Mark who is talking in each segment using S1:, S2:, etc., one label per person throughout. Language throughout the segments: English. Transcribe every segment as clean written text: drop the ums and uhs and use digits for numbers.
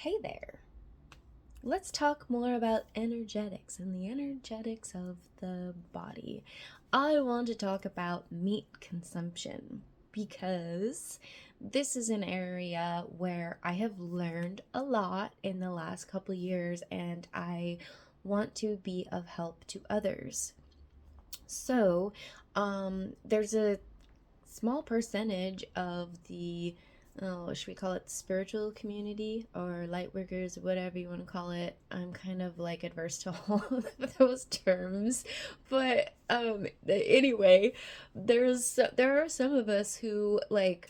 S1: Hey there. Let's talk more about energetics and the energetics of the body. I want to talk about meat consumption because this is an area where I have learned a lot in the last couple of years and I want to be of help to others. So, there's a small percentage of the, oh, should we call it spiritual community or light workers, whatever you want to call it. I'm kind of like adverse to all of those terms, but anyway, there are some of us who like,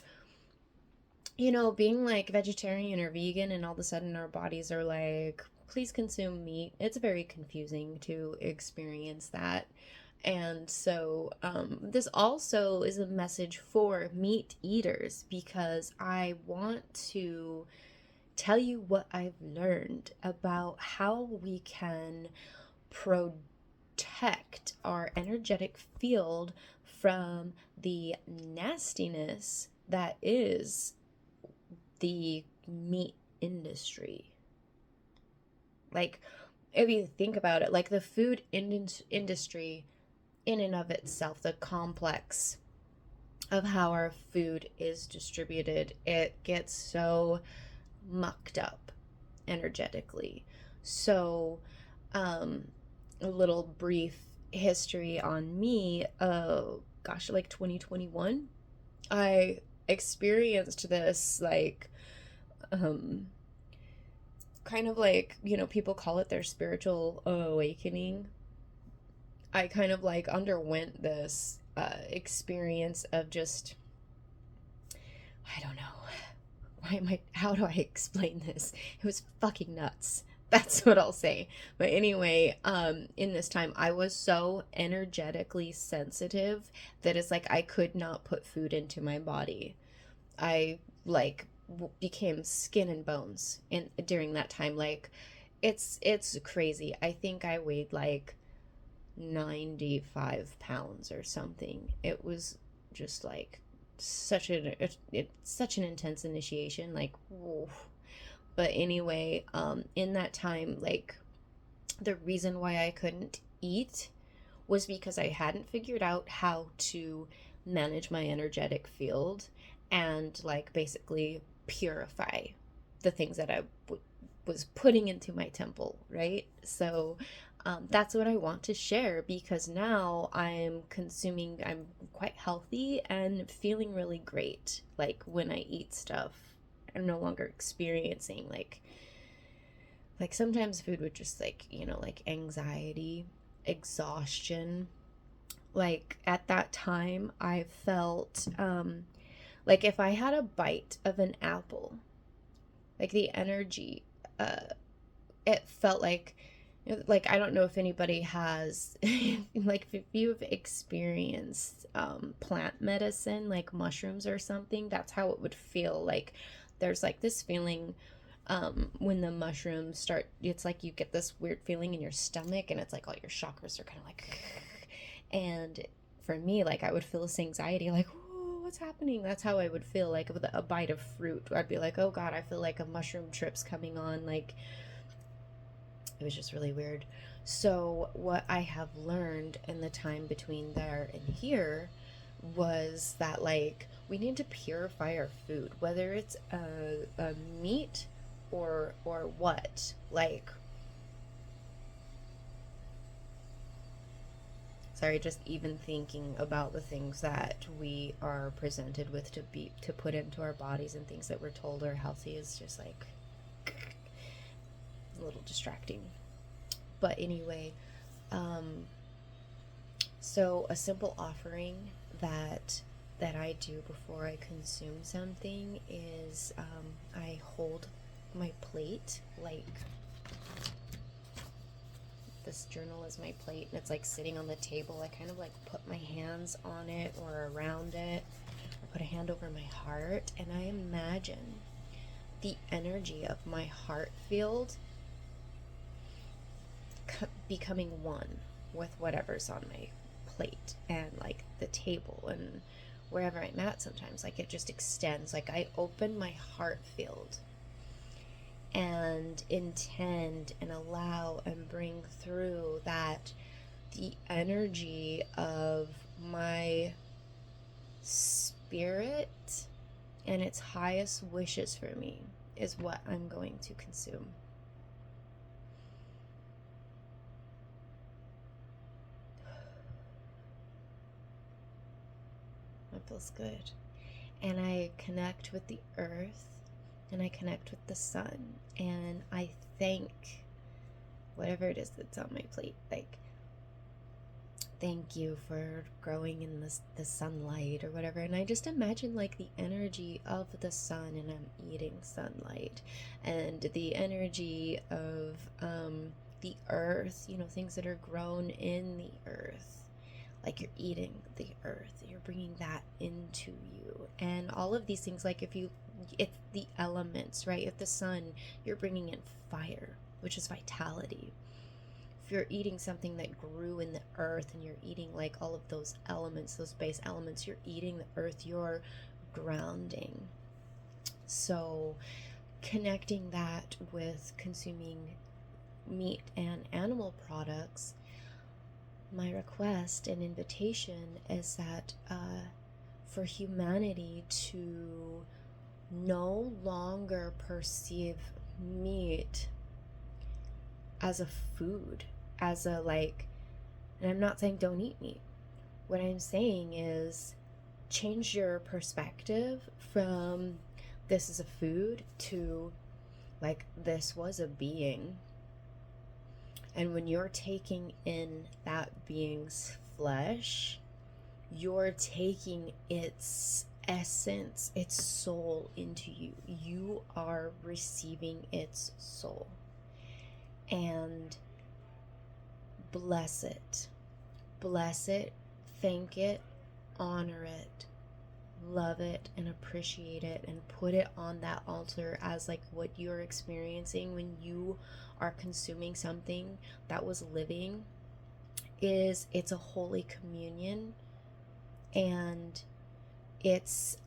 S1: being like vegetarian or vegan, and all of a sudden our bodies are like, please consume meat. It's very confusing to experience that. And so, this also is a message for meat eaters because I want to tell you what I've learned about how we can protect our energetic field from the nastiness that is the meat industry. Like, if you think about it, like the food industry in and of itself, the complex of how our food is distributed, it gets so mucked up energetically. So, um, a little brief history on me. Gosh, like 2021, I experienced this like um kind of like, people call it their spiritual awakening. I kind of like underwent this experience of just, I don't know. How do I explain this? It was fucking nuts. That's what I'll say. But anyway, in this time, I was so energetically sensitive that it's like I could not put food into my body. I like became skin and bones in during that time. Like, it's crazy. I think I weighed like 95 pounds or something. It was just like such an intense initiation, like whoa. But anyway, in that time, like, the reason why I couldn't eat was because I hadn't figured out how to manage my energetic field and like basically purify the things that was putting into my temple, right? So that's what I want to share because now I'm quite healthy and feeling really great. Like when I eat stuff, I'm no longer experiencing like sometimes food would just like, like anxiety, exhaustion. Like at that time, I felt like if I had a bite of an apple, like the energy, uh, it felt like I don't know if anybody has like if you've experienced plant medicine like mushrooms or something, that's how it would feel like. There's like this feeling when the mushrooms start, it's like you get this weird feeling in your stomach and it's like all your chakras are kind of like and for me, like I would feel this anxiety like, "Ooh, what's happening?" That's how I would feel like with a bite of fruit. I'd be like, oh god, I feel like a mushroom trip's coming on. Like it was just really weird. So, what I have learned in the time between there and here was that, like, we need to purify our food, whether it's a meat or what. Like, sorry, just even thinking about the things that we are presented with to put into our bodies and things that we're told are healthy is just like a little distracting. But anyway, um, so a simple offering that I do before I consume something is I hold my plate like this journal is my plate and it's like sitting on the table. I kind of like put my hands on it or around it, or put a hand over my heart, and I imagine the energy of my heart field becoming one with whatever's on my plate and like the table and wherever I'm at. Sometimes like it just extends, like I open my heart field and intend and allow and bring through that the energy of my spirit and its highest wishes for me is what I'm going to consume. That feels good. And I connect with the earth and I connect with the sun and I thank whatever it is that's on my plate. Like, thank you for growing in the sunlight or whatever. And I just imagine like the energy of the sun, and I'm eating sunlight, and the energy of the earth, you know, things that are grown in the earth. Like you're eating the earth, you're bringing that into you, and all of these things. Like it's the elements, right? If the sun, you're bringing in fire, which is vitality. If you're eating something that grew in the earth and you're eating like all of those elements, those base elements, you're eating the earth, you're grounding. So connecting that with consuming meat and animal products, my request and invitation is that for humanity to no longer perceive meat as a food, as a like, and I'm not saying don't eat meat. What I'm saying is change your perspective from this is a food to like this was a being. And when you're taking in that being's flesh, you're taking its essence, its soul into you. You are receiving its soul. And bless it. Bless it, thank it, honor it, love it, and appreciate it, and put it on that altar as like what you're experiencing when you are consuming something that was living. It's a holy communion, and it's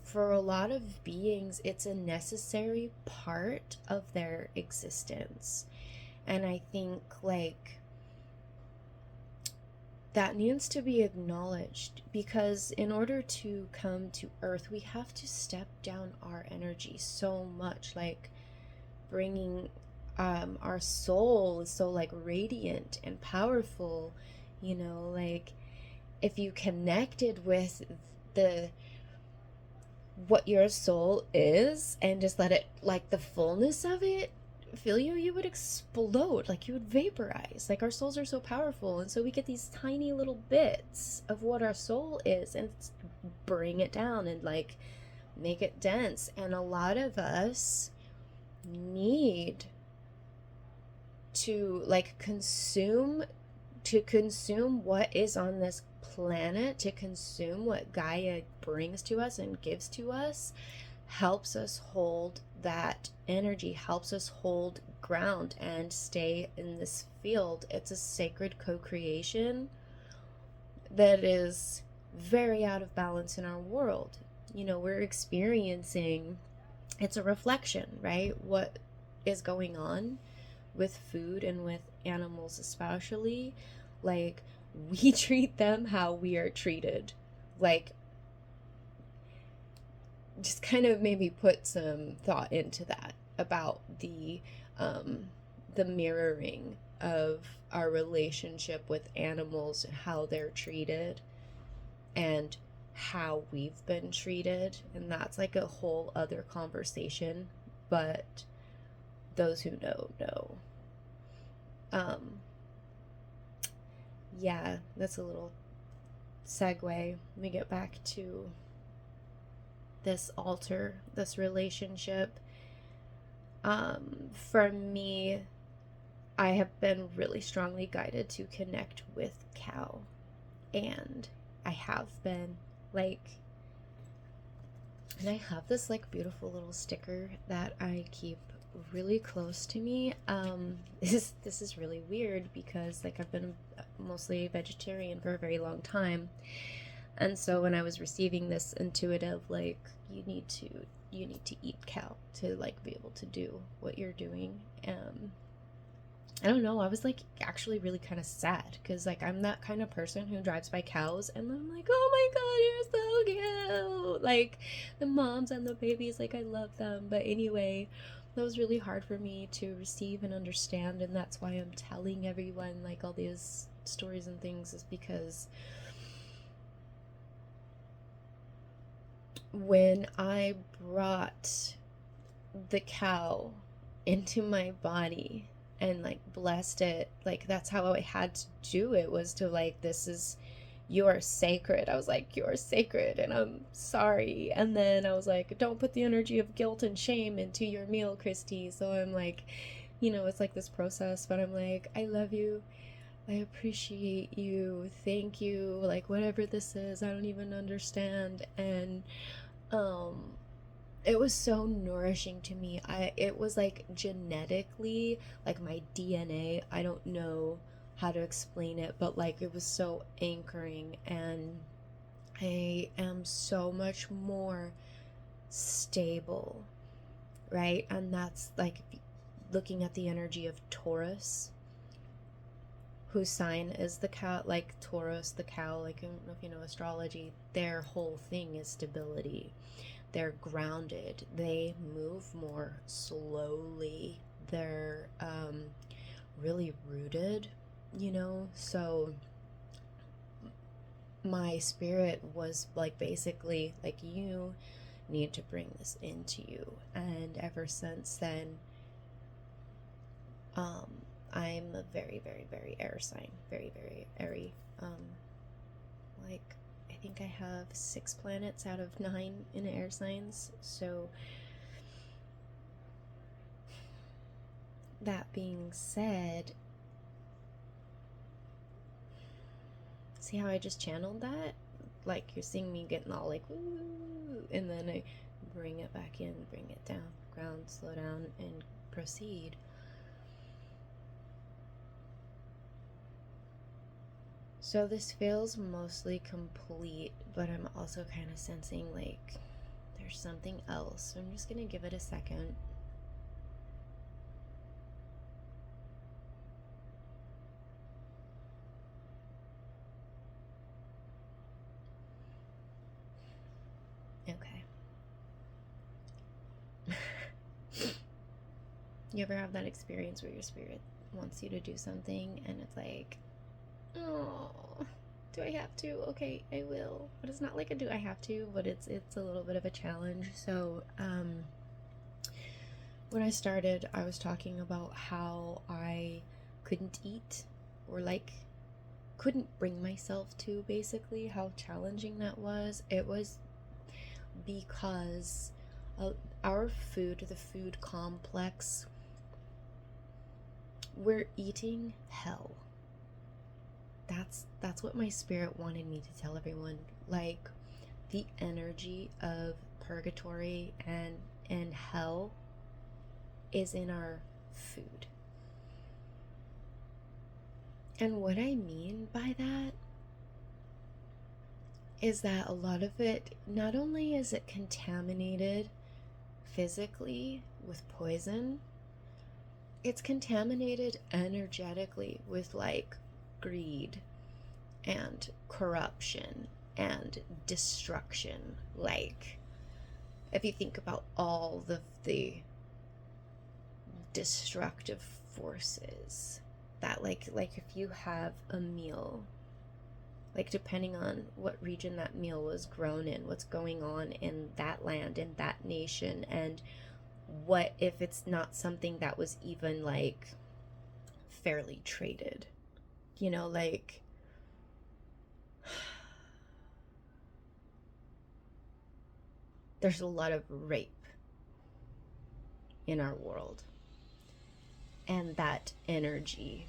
S1: for a lot of beings it's a necessary part of their existence. And I think like that needs to be acknowledged, because in order to come to earth we have to step down our energy so much, like bringing our soul is so like radiant and powerful, you know, like if you connected with the what your soul is and just let it, like the fullness of it fill you, you would explode, like you would vaporize. Like our souls are so powerful, and so we get these tiny little bits of what our soul is and bring it down and like make it dense. And a lot of us need to like consume what is on this planet, to consume what Gaia brings to us and gives to us, helps us hold that energy, helps us hold ground and stay in this field. It's a sacred co-creation that is very out of balance in our world. You know, we're experiencing, it's a reflection, right? What is going on with food and with animals especially. Like we treat them how we are treated. Like just kind of maybe put some thought into that about the mirroring of our relationship with animals and how they're treated and how we've been treated. And that's like a whole other conversation, but those who know. Yeah, that's a little segue. Let me get back to this altar, this relationship. For me, I have been really strongly guided to connect with cow, and I have been like, and I have this like beautiful little sticker that I keep really close to me. This is really weird because like I've been mostly vegetarian for a very long time, And so when I was receiving this intuitive, like, you need to eat cow to like be able to do what you're doing. I don't know, I was like actually really kind of sad because like I'm that kind of person who drives by cows and I'm like, oh my god, you're so cute. Like the moms and the babies, like I love them. But anyway, that was really hard for me to receive and understand, and that's why I'm telling everyone like all these stories and things, is because when I brought the cow into my body and like blessed it, like that's how I had to do it, was to like, this is, you're sacred. I was like, you're sacred and I'm sorry. And then I was like, don't put the energy of guilt and shame into your meal, Christy. So I'm like, it's like this process, but I'm like, I love you, I appreciate you, thank you, like whatever this is, I don't even understand. And um it was so nourishing to me. It was like genetically, like my DNA, I don't know how to explain it, but like it was so anchoring, and I am so much more stable, right? And that's like looking at the energy of Taurus, whose sign is the cow, like Taurus, the cow, like I don't know if you know astrology, their whole thing is stability. They're grounded. They move more slowly. They're really rooted, So my spirit was like basically like, you need to bring this into you. And ever since then, I'm a very, very, very air sign. Very, very airy. Like I think I have 6 planets out of 9 in air signs. So that being said, see how I just channeled that? Like you're seeing me getting all like, woo, and then I bring it back in, bring it down, ground, slow down, and proceed. So this feels mostly complete, but I'm also kind of sensing like there's something else. So I'm just gonna give it a second. Okay. You ever have that experience where your spirit wants you to do something and it's like, oh, do I have to? Okay, I will. But it's not like a do I have to, but it's a little bit of a challenge. So when I started, I was talking about how I couldn't eat, or like couldn't bring myself to, basically how challenging that was. It was because our food, the food complex, we're eating hell. That's what my spirit wanted me to tell everyone. Like the energy of purgatory and hell is in our food. And what I mean by that is that a lot of it, not only is it contaminated physically with poison, it's contaminated energetically with like greed and corruption and destruction. Like if you think about all the destructive forces that like if you have a meal, like depending on what region that meal was grown in, what's going on in that land, in that nation, and what if it's not something that was even like fairly traded, like there's a lot of rape in our world, and that energy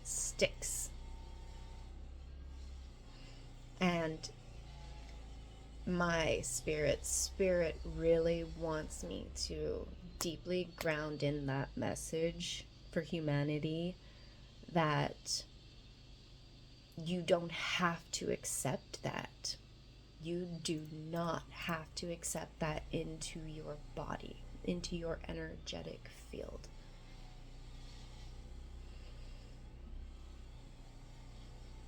S1: sticks. And my spirit really wants me to deeply ground in that message for humanity, that You don't have to accept that. You do not have to accept that into your body, into your energetic field.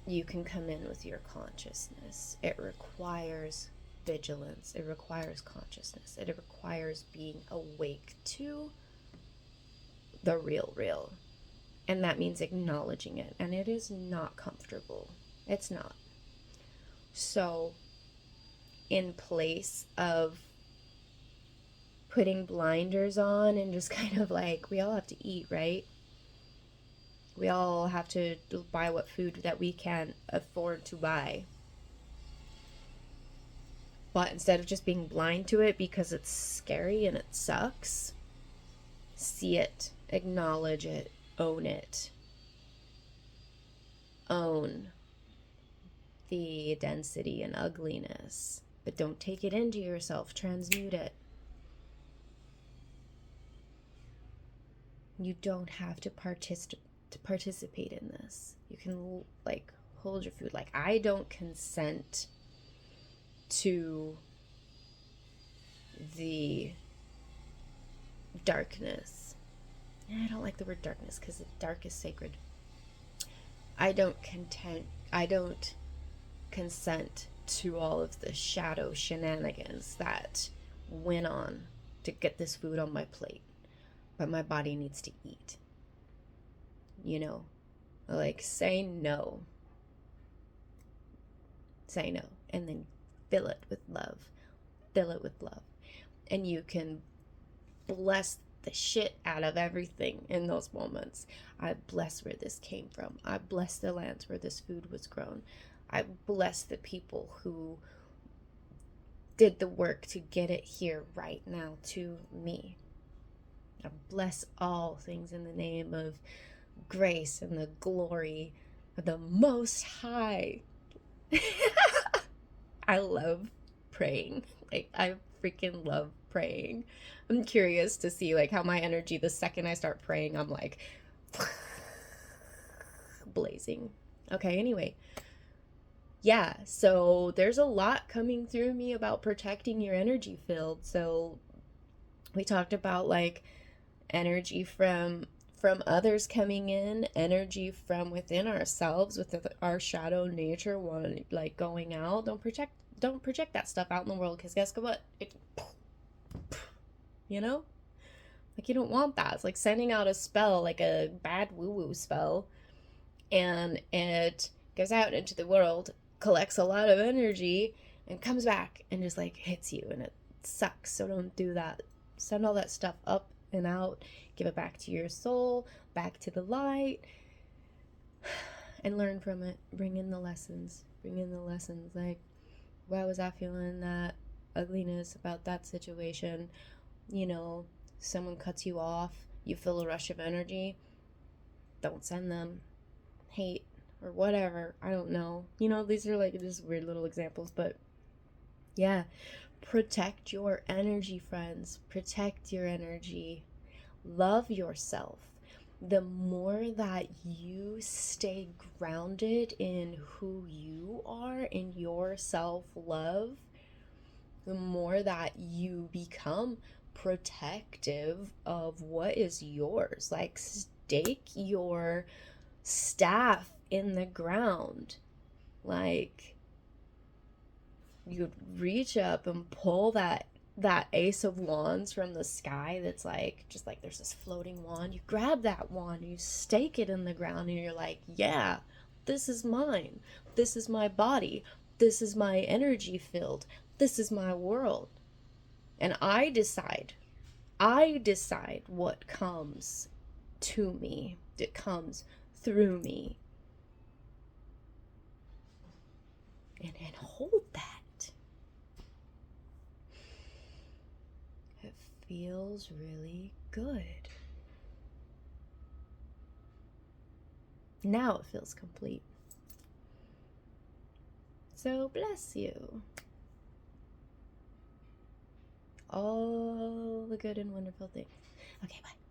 S1: You can come in with your consciousness. It requires vigilance. It requires consciousness. It requires being awake to the real. And that means acknowledging it. And it is not comfortable. It's not. So, in place of putting blinders on and just kind of like, we all have to eat, right? We all have to buy what food that we can afford to buy. But instead of just being blind to it because it's scary and it sucks, see it, acknowledge it, own it. Own the density and ugliness, but don't take it into yourself. Transmute it. You don't have to participate in this. You can like hold your food. Like, I don't consent to the darkness. I don't like the word darkness because the dark is sacred. I don't consent to all of the shadow shenanigans that went on to get this food on my plate. But my body needs to eat. You know? Like, say no. Say no. And then fill it with love. Fill it with love. And you can bless the shit out of everything in those moments. I bless where this came from. I bless the lands where this food was grown. I bless the people who did the work to get it here right now to me. I bless all things in the name of grace and the glory of the Most High. I love praying. Like, I freaking love praying. I'm curious to see like how my energy, the second I start praying, I'm like blazing. Okay, anyway. Yeah, so there's a lot coming through me about protecting your energy field. So we talked about like energy from others coming in, energy from within ourselves with our shadow nature one like going out. Don't project that stuff out in the world, because guess what? You know? Like, you don't want that. It's like sending out a spell, like a bad woo-woo spell, and it goes out into the world, collects a lot of energy, and comes back and just like hits you, and it sucks. So don't do that. Send all that stuff up and out. Give it back to your soul, back to the light, and learn from it. Bring in the lessons. Like, why was I feeling that ugliness about that situation? You know, someone cuts you off, you feel a rush of energy. Don't send them hate or whatever. I don't know. You know, these are like just weird little examples, but yeah. Protect your energy, friends. Protect your energy. Love yourself. The more that you stay grounded in who you are, in your self-love, the more that you become protective of what is yours. Like, stake your staff in the ground. Like, you'd reach up and pull that ace of wands from the sky that's like, just like there's this floating wand. You grab that wand, you stake it in the ground, and you're like, yeah, this is mine. This is my body. This is my energy field. This is my world. And I decide what comes to me. It comes through me. And hold that. It feels really good. Now it feels complete. So bless you. All the good and wonderful things. Okay, bye.